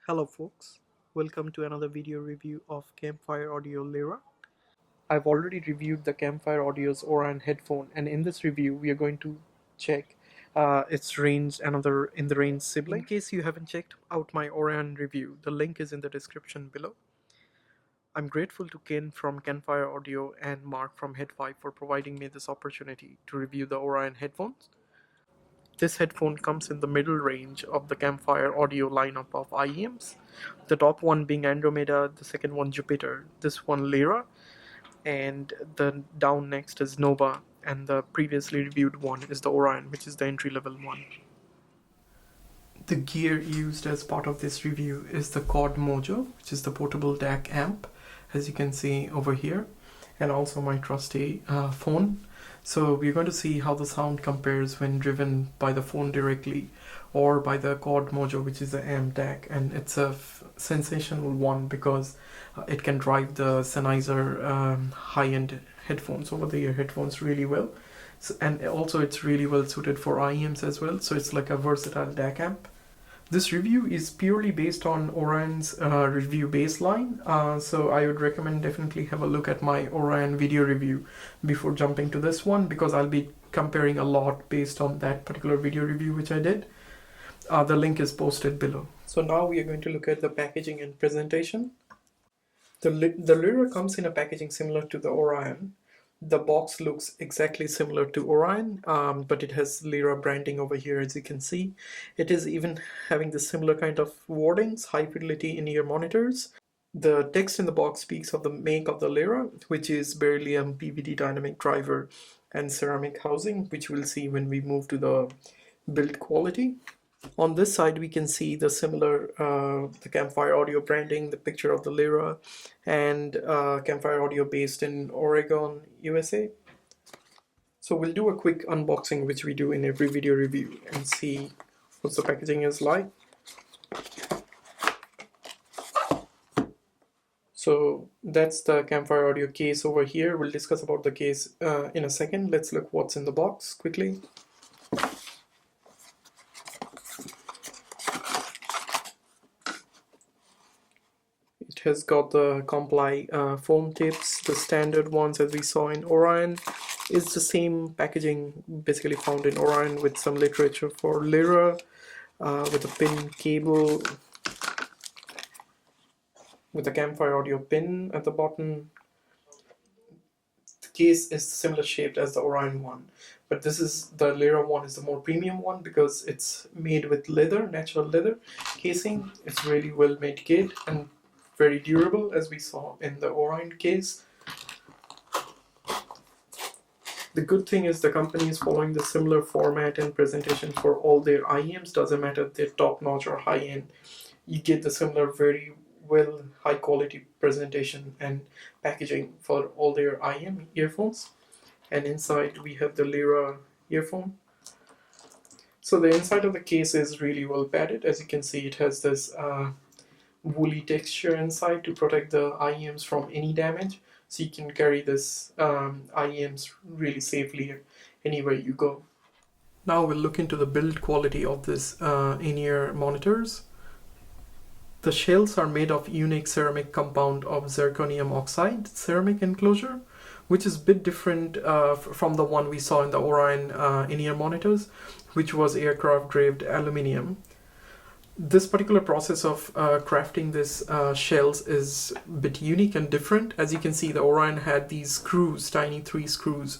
Hello folks, welcome to another video review of Campfire Audio Lyra. I've already reviewed the Campfire Audio's Orion headphone, and in this review we are going to check its range, another in the range sibling. In case you haven't checked out my Orion review, the link is in the description below. I'm grateful to Ken from Campfire Audio and Mark from Head5 for providing me this opportunity to review the Orion headphones. This headphone comes in the middle range of the Campfire Audio lineup of IEMs, the top one being Andromeda, the second one Jupiter, this one Lyra, and the down next is Nova, and the previously reviewed one is the Orion, which is the entry-level one. The gear used as part of this review is the Quad Mojo, which is the portable DAC amp, as you can see over here, and also my trusty phone. So we're going to see how the sound compares when driven by the phone directly or by the Quad Mojo, which is the amp DAC, and it's a sensational one because it can drive the Sennheiser high-end headphones, over-the-ear headphones, really well. So, and also it's really well suited for IEMs as well, so it's like a versatile DAC amp. This review is purely based on Orion's review baseline, so I would recommend definitely have a look at my Orion video review before jumping to this one, because I'll be comparing a lot based on that particular video review which I did. The link is posted below. So now we are going to look at the packaging and presentation. The Lyra comes in a packaging similar to the Orion. The box looks exactly similar to Orion, but it has Lyra branding over here, as you can see. It is even having the similar kind of wordings, high fidelity in-ear monitors. The text in the box speaks of the make of the Lyra, which is beryllium PVD dynamic driver and ceramic housing, which we'll see when we move to the build quality. On this side, we can see the similar, the Campfire Audio branding, the picture of the Lyra, and Campfire Audio based in Oregon, USA. So we'll do a quick unboxing, which we do in every video review, and see what the packaging is like. So that's the Campfire Audio case over here. We'll discuss about the case in a second. Let's look what's in the box quickly. It has got the comply foam tips, the standard ones as we saw in Orion. It's the same packaging basically found in Orion with some literature for Lyra, with a pin cable, with a Campfire Audio pin at the bottom. The case is similar shaped as the Orion one, but the Lyra one is the more premium one because it's made with leather, natural leather casing. It's really well made kit and very durable, as we saw in the Orion case. The good thing is the company is following the similar format and presentation for all their IEMs. Doesn't matter if they're top notch or high end, you get the similar very well high quality presentation and packaging for all their IEM earphones. And inside we have the Lyra earphone. So the inside of the case is really well padded. As you can see, it has this woolly texture inside to protect the IEMs from any damage, so you can carry this IEMs really safely anywhere you go. Now we'll look into the build quality of this in-ear monitors. The shells are made of unique ceramic compound of zirconium oxide ceramic enclosure, which is a bit different from the one we saw in the Orion in-ear monitors, which was aircraft grade aluminium. This particular process of crafting this shells is a bit unique and different. As you can see, the Orion had these screws, tiny 3 screws,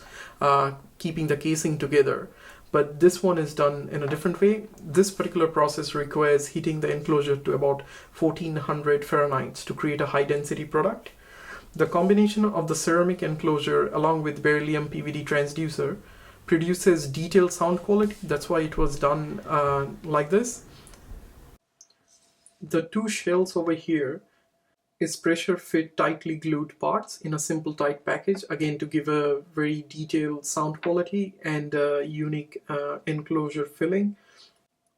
keeping the casing together. But this one is done in a different way. This particular process requires heating the enclosure to about 1400 Fahrenheit to create a high density product. The combination of the ceramic enclosure along with beryllium PVD transducer produces detailed sound quality. That's why it was done like this. The 2 shells over here is pressure fit tightly glued parts in a simple tight package, again to give a very detailed sound quality and a unique enclosure filling.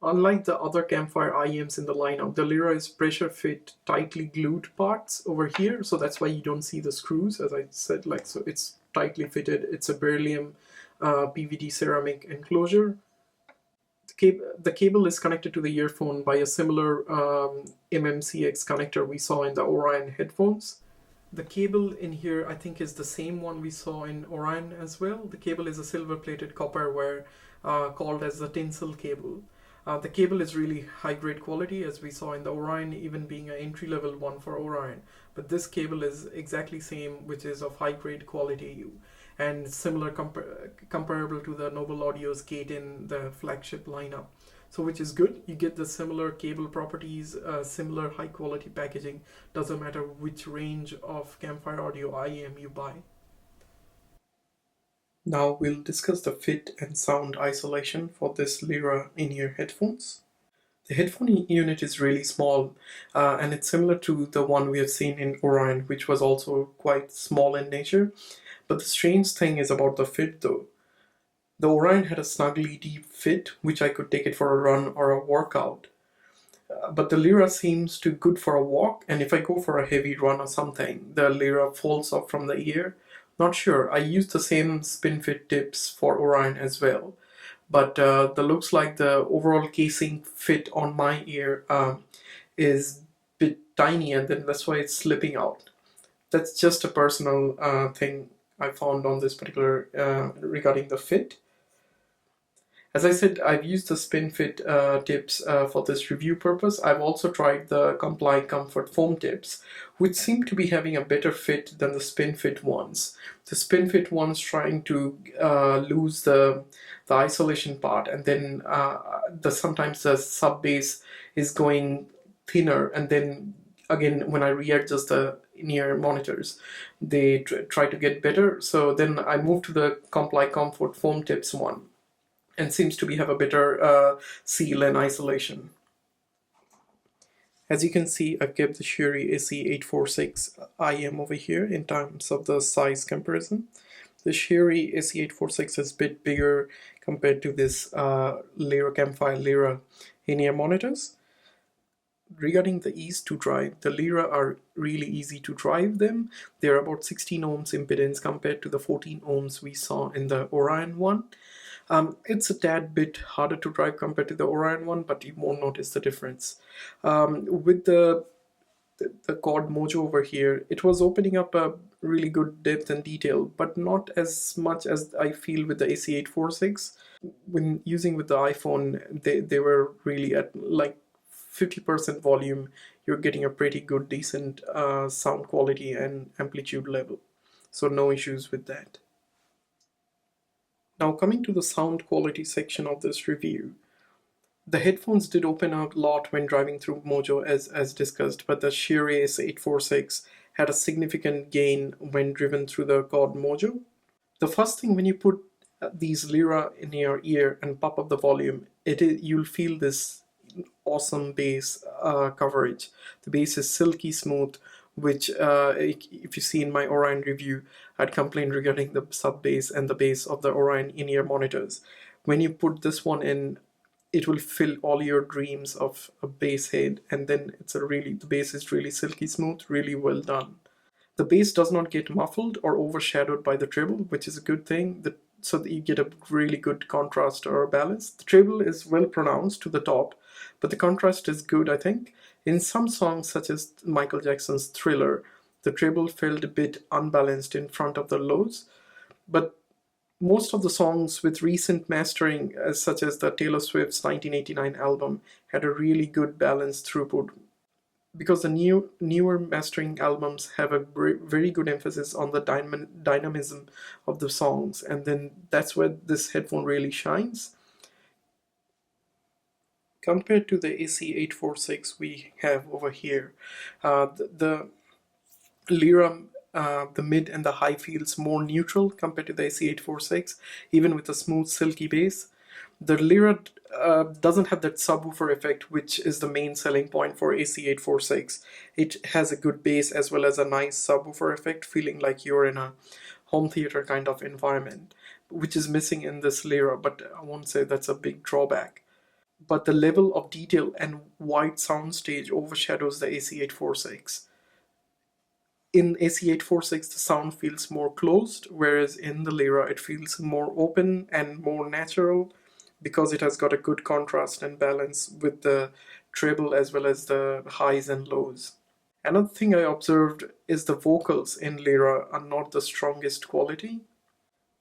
Unlike the other Campfire IEMs in the lineup, the Lyra is pressure fit tightly glued parts over here, so that's why you don't see the screws, as I said, like so it's tightly fitted. It's a beryllium PVD ceramic enclosure. The the cable is connected to the earphone by a similar MMCX connector we saw in the Orion headphones. The cable in here, I think, is the same one we saw in Orion as well. The cable is a silver-plated copper wire called as the tinsel cable. The cable is really high-grade quality, as we saw in the Orion, even being an entry-level one for Orion. But this cable is exactly same, which is of high-grade quality and similar comparable to the Noble Audio's gate in the flagship lineup. So which is good. You get the similar cable properties, similar high quality packaging. Doesn't matter which range of Campfire Audio IEM you buy. Now we'll discuss the fit and sound isolation for this Lyra in-ear headphones. The headphone unit is really small, and it's similar to the one we have seen in Orion, which was also quite small in nature. But the strange thing is about the fit though. The Orion had a snugly deep fit, which I could take it for a run or a workout. But the Lyra seems too good for a walk, and if I go for a heavy run or something, the Lyra falls off from the ear. Not sure. I used the same spin fit tips for Orion as well, but the looks like the overall casing fit on my ear is a bit tiny, and then that's why it's slipping out. That's just a personal thing I found on this particular regarding the fit. As I said, I've used the SpinFit tips for this review purpose. I've also tried the Comply Comfort foam tips, which seem to be having a better fit than the SpinFit ones. The SpinFit ones trying to lose the isolation part, and then sometimes the sub bass is going thinner, and then again when I readjust the in-ear monitors, they try to get better. So then I moved to the Comply Comfort foam tips one, and seems to have a better seal and isolation. As you can see, I've kept the Shure SE846 IEM over here in terms of the size comparison. The Shure SE846 is a bit bigger compared to this Lyra Campfire Lyra in-ear monitors. Regarding the ease to drive, the Lyra are really easy to drive them. They're about 16 ohms impedance compared to the 14 ohms we saw in the Orion one. It's a tad bit harder to drive compared to the Orion one, but you won't notice the difference. With the Chord Mojo over here, it was opening up a really good depth and detail, but not as much as I feel with the AC846. When using with the iPhone, they were really at like 50% volume. You're getting a pretty good, decent sound quality and amplitude level. So no issues with that. Now coming to the sound quality section of this review, the headphones did open out a lot when driving through Mojo as discussed, but the Shure S846 had a significant gain when driven through the Chord Mojo. The first thing, when you put these Lyra in your ear and pop up the volume, you'll feel this awesome bass coverage. The bass is silky smooth, which if you see in my Orion review, I'd complained regarding the sub bass and the bass of the Orion in-ear monitors. When you put this one in, it will fill all your dreams of a bass head, and then the bass is really silky smooth, really well done. The bass does not get muffled or overshadowed by the treble, which is a good thing, so that you get a really good contrast or balance. The treble is well pronounced to the top, but the contrast is good, I think. In some songs, such as Michael Jackson's Thriller, the treble felt a bit unbalanced in front of the lows, but most of the songs with recent mastering, such as the Taylor Swift's 1989 album, had a really good balanced throughput, because the newer mastering albums have a very good emphasis on the dynamism of the songs, and then that's where this headphone really shines. Compared to the AC846 we have over here, the Lyra, the mid and the high feels more neutral compared to the AC846, even with a smooth silky bass. The Lyra doesn't have that subwoofer effect, which is the main selling point for AC846. It has a good bass as well as a nice subwoofer effect, feeling like you're in a home theater kind of environment, which is missing in this Lyra, but I won't say that's a big drawback. But the level of detail and wide soundstage overshadows the AC846. In AC846, the sound feels more closed, whereas in the Lyra, it feels more open and more natural, because it has got a good contrast and balance with the treble as well as the highs and lows. Another thing I observed is the vocals in Lyra are not the strongest quality.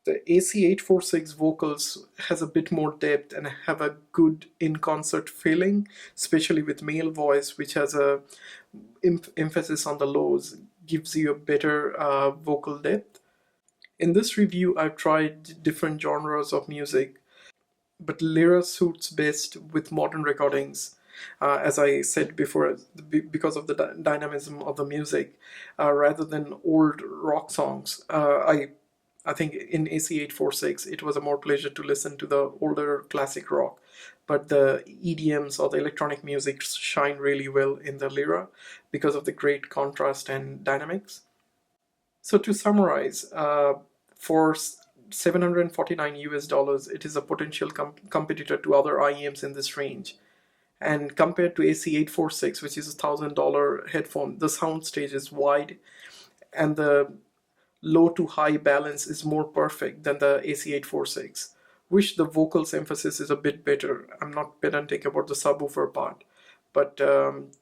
The AC846 vocals has a bit more depth and have a good in-concert feeling, especially with male voice, which has a emphasis on the lows, gives you a better vocal depth. In this review, I've tried different genres of music, but Lyra suits best with modern recordings. As I said before, because of the dynamism of the music, rather than old rock songs. I think in AC846 it was a more pleasure to listen to the older classic rock, but the EDMs or the electronic music shine really well in the Lyra because of the great contrast and dynamics. So to summarize, for 749 US dollars, it is a potential competitor to other IEMs in this range. And compared to AC846, which is a $1,000 headphone, the soundstage is wide and the low to high balance is more perfect than the AC846. Wish the vocals emphasis is a bit better. I'm not pedantic about the subwoofer part, but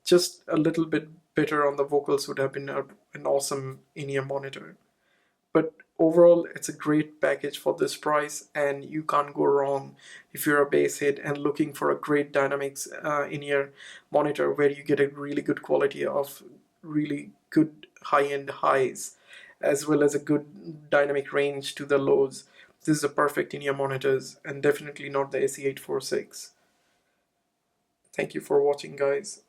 just a little bit better on the vocals would have been an awesome in-ear monitor. But overall, it's a great package for this price, and you can't go wrong if you're a bass head and looking for a great dynamics in-ear monitor where you get a really good quality of really good high-end highs as well as a good dynamic range to the lows. This is a perfect in-ear monitors and definitely not the AC846. Thank you for watching, guys.